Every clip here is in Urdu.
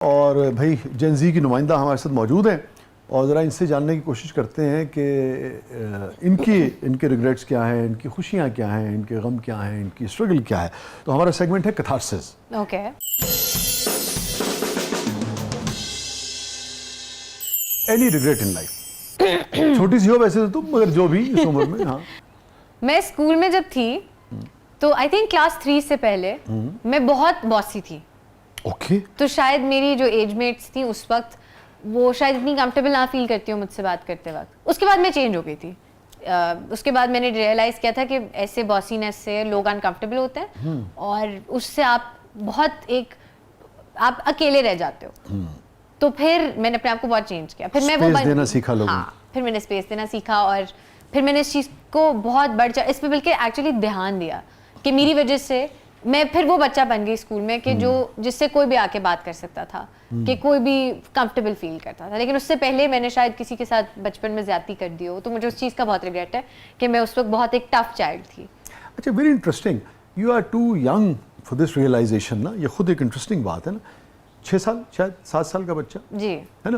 اور بھائی جین زی کی نمائندہ ہمارے ساتھ موجود ہیں اور ذرا ان سے جاننے کی کوشش کرتے ہیں کہ ان کے ریگریٹس کیا ہیں، ان کی خوشیاں کیا ہیں، ان کے غم کیا ہیں، ان کی اسٹرگل کیا ہے. تو ہمارا سیگمنٹ ہے catharsis. Okay. Any regret in life, چھوٹی سی ہو ویسے تو تم، مگر جو بھی اس عمر میں. ہاں میں اسکول میں جب تھی تو آئی تھنک کلاس 3 سے پہلے میں بہت باسی تھی. اوکے. تو شاید میری جو ایج میٹس تھیں اس وقت وہ شاید اتنی کمفرٹیبل نہ فیل کرتی ہوں مجھ سے بات کرتے وقت. اس کے بعد میں چینج ہو گئی تھی. اس کے بعد میں نے ریئلائز کیا تھا کہ ایسے باسینس سے لوگ انکمفرٹیبل ہوتے ہیں اور اس سے آپ اکیلے رہ جاتے ہو. تو پھر میں نے اپنے آپ کو بہت چینج کیا. پھر میں وہ دینا سیکھا لوگوں. ہاں پھر میں نے اسپیس دینا سیکھا اور پھر میں نے اس چیز کو بہت بڑھ چڑھ اس پہ بلکہ ایکچولی دھیان دیا کہ میری وجہ سے میں پھر وہ بچہ بن گئی اسکول میں کہ جس سے کوئی بھی آ کے بات کر سکتا تھا، کہ کوئی بھی کمفرٹیبل فیل کرتا تھا. لیکن اس سے پہلے میں نے شاید کسی کے ساتھ بچپن میں زیادتی کر دی ہو تو مجھے اس چیز کا بہت ریگریٹ ہے کہ میں اس وقت بہت ایک ٹف چائلڈ تھی. اچھا، very interesting. You are too young for this realization نا. یہ خود ایک انٹرسٹنگ بات ہے نا. 6 سال شاید 7 سال کا بچہ جی ہے نا.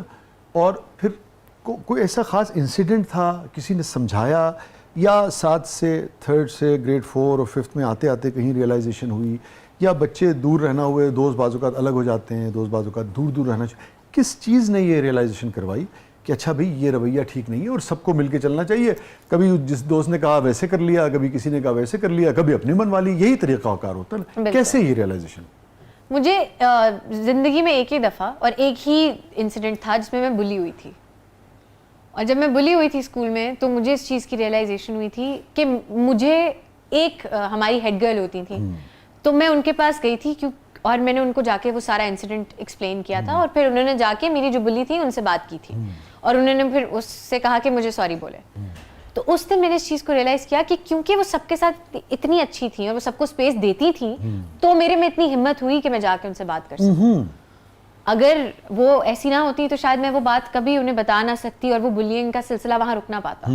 اور پھر کوئی ایسا خاص انسیڈنٹ تھا، کسی نے سمجھایا، یا 7 سے 3rd سے گریڈ 4 اور 5th میں آتے آتے کہیں ریئلائزیشن ہوئی، یا بچے دور رہنا ہوئے، دوست بعض اوقات الگ ہو جاتے ہیں، دوست بعض اوقات دور دور رہنا چاہیے. کس چیز نے یہ ریئلائزیشن کروائی کہ اچھا بھئی یہ رویہ ٹھیک نہیں ہے اور سب کو مل کے چلنا چاہیے؟ کبھی جس دوست نے کہا ویسے کر لیا، کبھی کسی نے کہا ویسے کر لیا، کبھی اپنی من والی. یہی طریقہ کار ہوتا ہے نا. کیسے یہ ریئلائزیشن؟ مجھے زندگی میں ایک ہی دفعہ اور ایک ہی انسیڈنٹ تھا جس میں بلی ہوئی تھی. اور جب میں بلی ہوئی تھی اسکول میں تو مجھے اس چیز کی ریئلائزیشن ہوئی تھی کہ مجھے ہماری ہیڈ گرل ہوتی تھیں تو میں ان کے پاس گئی تھی اور میں نے ان کو جا کے وہ سارا انسیڈنٹ ایکسپلین کیا تھا. اور پھر انہوں نے جا کے میری جو بلی تھی ان سے بات کی تھی اور انہوں نے پھر اس سے کہا کہ مجھے سوری بولے. تو اس دن میں نے اس چیز کو ریئلائز کیا کہ کیونکہ وہ سب کے ساتھ اتنی اچھی تھیں اور وہ سب کو اسپیس دیتی تھیں تو میرے میں اتنی ہمت ہوئی کہ میں جا کے ان سے بات کر سکوں. اگر وہ ایسی نہ ہوتی تو شاید میں وہ بات کبھی انہیں بتا نہ سکتی اور وہ بلینگ کا سلسلہ وہاں رک نہ پاتا.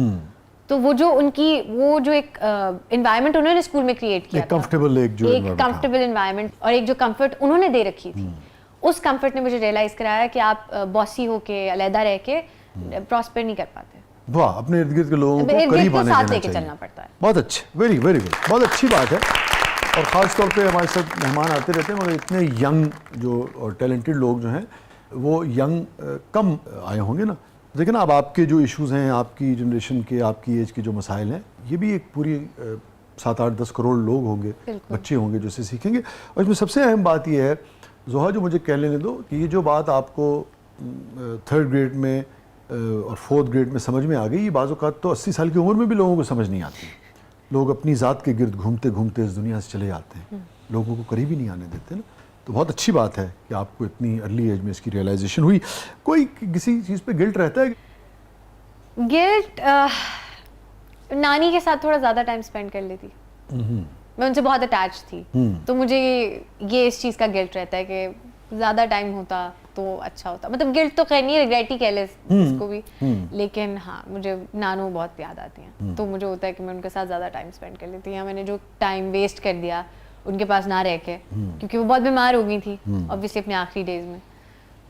تو وہ جو ایک انوائرمنٹ انہوں نے اسکول میں کریٹ کیا تھا، ایک کمفرٹیبل انوائرمنٹ اور ایک جو کمفرٹ انہوں نے دے رکھی تھی، اس کمفرٹ نے مجھے ریئلائز کرایا کہ آپ باسی ہو کے علیحدہ رہ کے پراسپر نہیں کر پاتے. واہ، اپنے ارد گرد کے لوگوں کو قریب آنے دینا چاہیے. چلنا پڑتا ہے. بہت اچھا، ویری ویری گڈ، بہت اچھی بات ہے. اور خاص طور پہ ہمارے ساتھ مہمان آتے رہتے ہیں مگر اتنے ینگ جو اور ٹیلنٹڈ لوگ جو ہیں وہ ینگ کم آئے ہوں گے نا. دیکھیں نا، اب آپ کے جو ایشوز ہیں، آپ کی جنریشن کے، آپ کی ایج کے جو مسائل ہیں، یہ بھی ایک پوری 7-8-10 کروڑ لوگ ہوں گے، بچے ہوں گے جو اسے سیکھیں گے. اور اس میں سب سے اہم بات یہ ہے زحا، جو مجھے کہہ لینے دو، کہ یہ جو بات آپ کو 3rd گریڈ میں اور 4th گریڈ میں سمجھ میں آ گئی، یہ بعض اوقات تو 80 سال کی عمر میں بھی لوگوں کو سمجھ نہیں آتی. لوگ اپنی ذات کے گرد گھومتے گھومتے اس دنیا سے چلے جاتے ہیں، لوگوں کو قریب ہی نہیں آنے دیتے نا. تو بہت اچھی بات ہے کہ آپ کو اتنی ارلی ایج میں اس کی ریئلائزیشن ہوئی. کوئی کسی چیز پہ گلٹ رہتا ہے؟ گلٹ نانی کے ساتھ تھوڑا زیادہ ٹائم اسپینڈ کر لیتی. میں ان سے بہت اٹیچ تھی تو مجھے یہ اس چیز کا گلٹ رہتا ہے کہ زیادہ ٹائم ہوتا تو اچھا ہوتا. مطلب گلٹ تو خیر نہیں، ریگریٹ ہی کہہ لے اس کو بھی. لیکن ہاں، مجھے نانو بہت یاد آتی ہیں تو مجھے ہوتا ہے کہ میں ان کے ساتھ زیادہ ٹائم اسپینڈ کر لیتی. یا میں نے جو ٹائم ویسٹ کر دیا ان کے پاس نہ رہ کے، کیونکہ وہ بہت بیمار ہو گئی تھی obviously اپنے آخری ڈیز میں،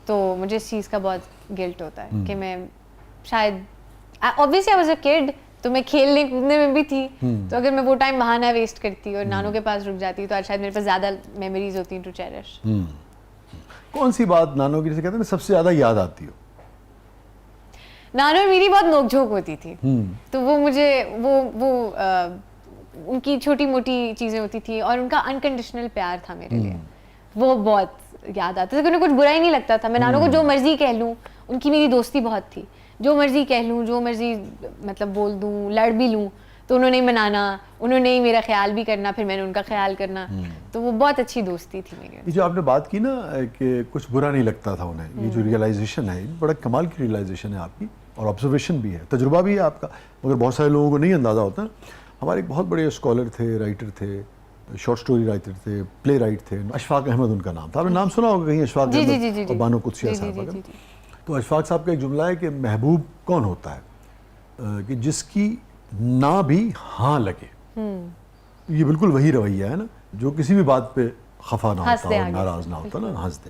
تو مجھے اس چیز کا بہت گلٹ ہوتا ہے کہ میں شاید obviously I was a kid تو میں کھیلنے کودنے میں بھی تھی، تو اگر میں وہ ٹائم وہاں نہ ویسٹ کرتی اور نانو کے پاس رک جاتی تو آج شاید میرے پاس زیادہ میموریز ہوتی ہیں ٹو چیریش. کون سی بات نانو کی جیسے کہتے ہیں سب سے زیادہ یاد آتی ہو؟ نانو میری بہت نوک جھوک ہوتی تھی تو وہ مجھے وہ ان کی چھوٹی موٹی چیزیں ہوتی تھی اور ان کا انکنڈیشنل پیار تھا میرے لیے، وہ بہت یاد آتا تھا. انہیں کچھ برا ہی نہیں لگتا تھا. میں نانو کو جو مرضی کہہ لوں، ان کی میری دوستی بہت تھی، جو مرضی کہہ لوں، جو مرضی مطلب بول دوں، لڑ بھی لوں تو انہوں نے منانا، انہوں نے میرا خیال بھی کرنا، پھر میں نے ان کا خیال کرنا. تو وہ بہت اچھی دوستی تھی میری. یہ جو آپ نے بات کی نا کہ کچھ برا نہیں لگتا تھا انہیں، یہ جو ریئلائزیشن ہے بڑا کمال کی ریئلائزیشن ہے آپ کی، اور آبزرویشن بھی ہے، تجربہ بھی ہے آپ کا، مگر بہت سارے لوگوں کو نہیں اندازہ ہوتا. ہمارے ایک بہت بڑے اسکالر تھے، رائٹر تھے، شارٹ سٹوری رائٹر تھے، پلے رائٹ تھے، اشفاق احمد ان کا نام تھا. آپ نے نام سنا ہوگا کہیں، اشفاق احمد اور بانو قدسیہ صاحبہ کا. تو اشفاق صاحب کا ایک جملہ ہے کہ محبوب کون ہوتا ہے کہ جس کی نہ بھی ہاں لگے. یہ بالکل وہی رویہ ہے نا، جو کسی بھی بات پہ خفا نہ ہوتا اور ناراض نہ ہوتا نا، ہنس دے.